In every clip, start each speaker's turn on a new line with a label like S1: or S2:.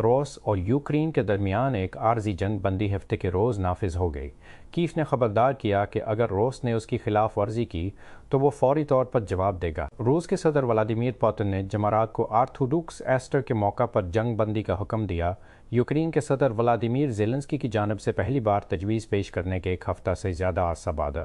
S1: روس اور یوکرین کے درمیان ایک عارضی جنگ بندی ہفتے کے روز نافذ ہو گئی۔ کیف نے خبردار کیا کہ اگر روس نے اس کی خلاف ورزی کی تو وہ فوری طور پر جواب دے گا۔ روس کے صدر ولادیمیر پوتن نے جمعرات کو آرتھوڈوکس ایسٹر کے موقع پر جنگ بندی کا حکم دیا۔ یوکرین کے صدر ولادیمیر زیلنسکی کی جانب سے پہلی بار تجویز پیش کرنے کے ایک ہفتہ سے زیادہ عرصہ بعد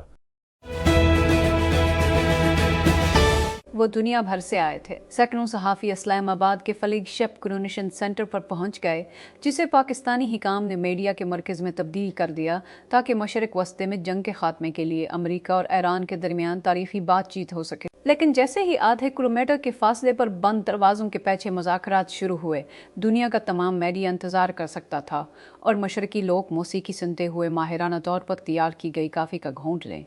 S2: وہ دنیا بھر سے آئے تھے۔ سینکڑوں صحافی اسلام آباد کے فلیگ شپ کورونیشن سینٹر پر پہنچ گئے، جسے پاکستانی حکام نے میڈیا کے مرکز میں تبدیل کر دیا تاکہ مشرق وسطی میں جنگ کے خاتمے کے لیے امریکہ اور ایران کے درمیان تاریخی بات چیت ہو سکے۔ لیکن جیسے ہی آدھے کلومیٹر کے فاصلے پر بند دروازوں کے پیچھے مذاکرات شروع ہوئے، دنیا کا تمام میڈیا انتظار کر سکتا تھا اور مشرقی لوگ موسیقی سنتے ہوئے ماہرانہ طور پر تیار کی گئی کافی کا گھونٹ لیں۔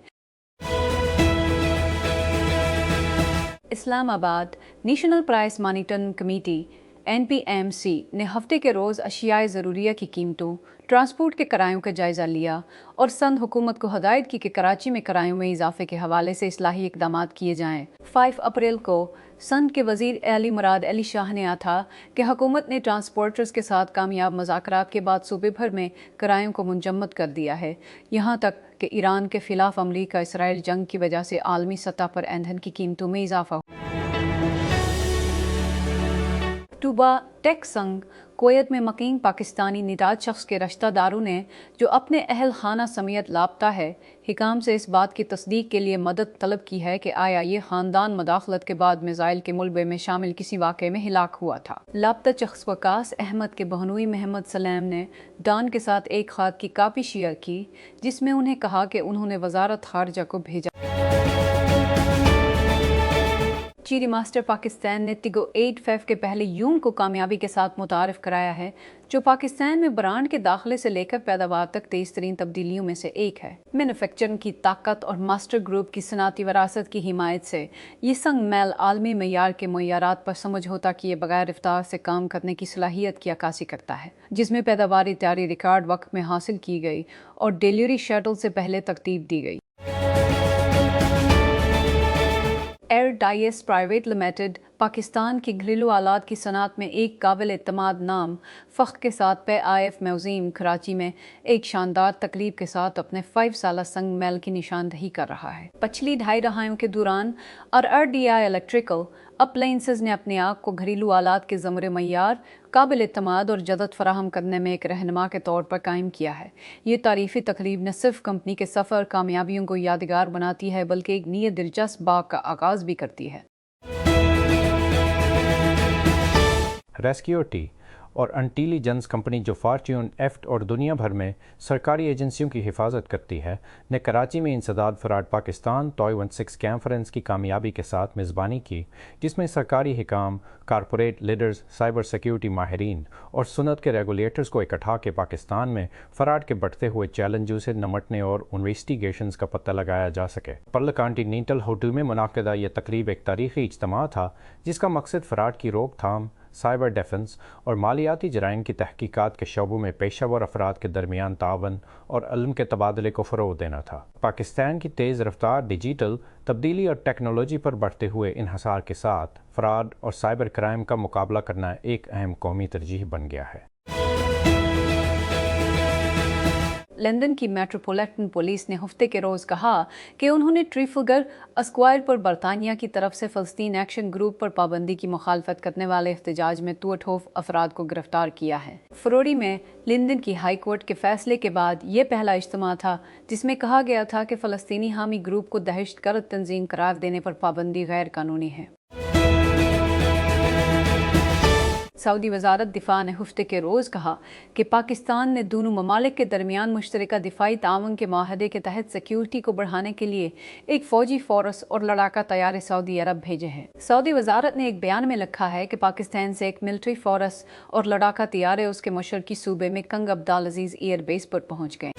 S2: اسلام آباد national price monitoring committee NPMC نے ہفتے کے روز اشیاء ضروریہ کی قیمتوں، ٹرانسپورٹ کے کرایوں کا جائزہ لیا اور سندھ حکومت کو ہدایت کی کہ کراچی میں کرایوں میں اضافے کے حوالے سے اصلاحی اقدامات کیے جائیں۔ 5 اپریل کو سندھ کے وزیر علی مراد علی شاہ نے تھا کہ حکومت نے ٹرانسپورٹرز کے ساتھ کامیاب مذاکرات کے بعد صوبے بھر میں کرایوں کو منجمد کر دیا ہے، یہاں تک کہ ایران کے خلاف امریکہ اسرائیل جنگ کی وجہ سے عالمی سطح پر ایندھن کی قیمتوں میں اضافہ ہوا۔ ٹوبا ٹیک سنگ کویت میں مقیم پاکستانی نژاد شخص کے رشتہ داروں نے جو اپنے اہل خانہ سمیت لاپتہ ہے، حکام سے اس بات کی تصدیق کے لیے مدد طلب کی ہے کہ آیا یہ خاندان مداخلت کے بعد میزائل کے ملبے میں شامل کسی واقعے میں ہلاک ہوا تھا۔ لاپتہ شخص وقاص احمد کے بہنوئی محمد سلیم نے ڈان کے ساتھ ایک خط کی کاپی شیئر کی جس میں انہیں کہا کہ انہوں نے وزارت خارجہ کو بھیجا۔ چیری ماسٹر پاکستان نے ٹیگو 8 کے پہلے یونگ کو کامیابی کے ساتھ متعارف کرایا ہے، جو پاکستان میں برانڈ کے داخلے سے لے کر پیداوار تک تیز ترین تبدیلیوں میں سے ایک ہے۔ مینوفیکچرنگ کی طاقت اور ماسٹر گروپ کی صنعتی وراثت کی حمایت سے یہ سنگ میل عالمی معیار کے معیارات پر سمجھوتا کیے بغیر رفتار سے کام کرنے کی صلاحیت کی عکاسی کرتا ہے، جس میں پیداواری تیاری ریکارڈ وقت میں حاصل کی گئی اور ڈیلیوری شٹل سے پہلے ترتیب دی گئی۔ ایئر ڈائیس پرائیویٹ لمیٹڈ پاکستان کی گھریلو آلات کی صنعت میں ایک قابل اعتماد نام فخر کے ساتھ PIF میوزیم کراچی میں ایک شاندار تقریب کے ساتھ اپنے 5 سالہ سنگ میل کی نشاندہی کر رہا ہے۔ پچھلی 2.5 دہائیوں کے دوران RDI الیکٹریکل اپلائنسز نے اپنے آپ کو گھریلو آلات کے زمرے معیار، قابل اعتماد اور جدت فراہم کرنے میں ایک رہنما کے طور پر قائم کیا ہے۔ یہ تعریفی تقریب نہ صرف کمپنی کے سفر کامیابیوں کو یادگار بناتی ہے بلکہ ایک نئی دلچسپ باب کا آغاز بھی کرتی ہے۔
S1: ریسکیو ٹی اور انٹیلی جنس کمپنی جو فارچیون ایفٹ اور دنیا بھر میں سرکاری ایجنسیوں کی حفاظت کرتی ہے، نے کراچی میں انسداد فراڈ پاکستان ٹوائے 16 کانفرنس کی کامیابی کے ساتھ میزبانی کی، جس میں سرکاری حکام، کارپوریٹ لیڈرز، سائبر سیکیورٹی ماہرین اور صنعت کے ریگولیٹرز کو اکٹھا کے پاکستان میں فراڈ کے بڑھتے ہوئے چیلنجوں سے نمٹنے اور انویسٹیگیشنز کا پتہ لگایا جا سکے۔ پرل کانٹینینٹل ہوٹل میں منعقدہ یہ تقریب ایک تاریخی اجتماع تھا جس کا مقصد فراڈ کی روک تھام، سائبر ڈیفنس اور مالیاتی جرائم کی تحقیقات کے شعبوں میں پیشہ ور افراد کے درمیان تعاون اور علم کے تبادلے کو فروغ دینا تھا۔ پاکستان کی تیز رفتار ڈیجیٹل تبدیلی اور ٹیکنالوجی پر بڑھتے ہوئے انحصار کے ساتھ فراڈ اور سائبر کرائم کا مقابلہ کرنا ایک اہم قومی ترجیح بن گیا ہے۔
S2: لندن کی میٹروپولیٹن پولیس نے ہفتے کے روز کہا کہ انہوں نے ٹریفلگر اسکوائر پر برطانیہ کی طرف سے فلسطین ایکشن گروپ پر پابندی کی مخالفت کرنے والے احتجاج میں تو ٹھوف افراد کو گرفتار کیا ہے۔ فروری میں لندن کی ہائی کورٹ کے فیصلے کے بعد یہ پہلا اجتماع تھا جس میں کہا گیا تھا کہ فلسطینی حامی گروپ کو دہشت گرد تنظیم قرار دینے پر پابندی غیر قانونی ہے۔ سعودی وزارت دفاع نے ہفتے کے روز کہا کہ پاکستان نے دونوں ممالک کے درمیان مشترکہ دفاعی تعاون کے معاہدے کے تحت سیکیورٹی کو بڑھانے کے لیے ایک فوجی فورس اور لڑاکا طیارے سعودی عرب بھیجے ہیں۔ سعودی وزارت نے ایک بیان میں لکھا ہے کہ پاکستان سے ایک ملٹری فورس اور لڑاکا طیارے اس کے مشرقی صوبے میں کنگ عبدالعزیز ایئر بیس پر پہنچ گئے۔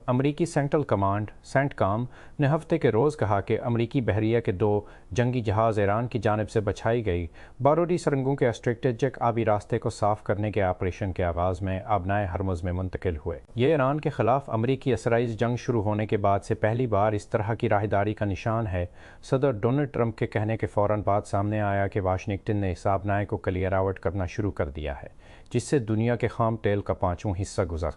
S1: امریکی سینٹرل کمانڈ سینٹ کام نے ہفتے کے روز کہا کہ امریکی بحریہ کے 2 جنگی جہاز ایران کی جانب سے بچھائی گئی بارودی سرنگوں کے اسٹریٹجک آبی راستے کو صاف کرنے کے آپریشن کے آغاز میں آبنائے ہرمز میں منتقل ہوئے۔ یہ ایران کے خلاف امریکی اسرائیل جنگ شروع ہونے کے بعد سے پہلی بار اس طرح کی راہداری کا نشان ہے۔ صدر ڈونلڈ ٹرمپ کے کہنے کے فوراً بعد سامنے آیا کہ واشنگٹن نے اس آبنائے کو کلیئر آؤٹ کرنا شروع کر دیا ہے، جس سے دنیا کے خام تیل کا 5واں حصہ گزر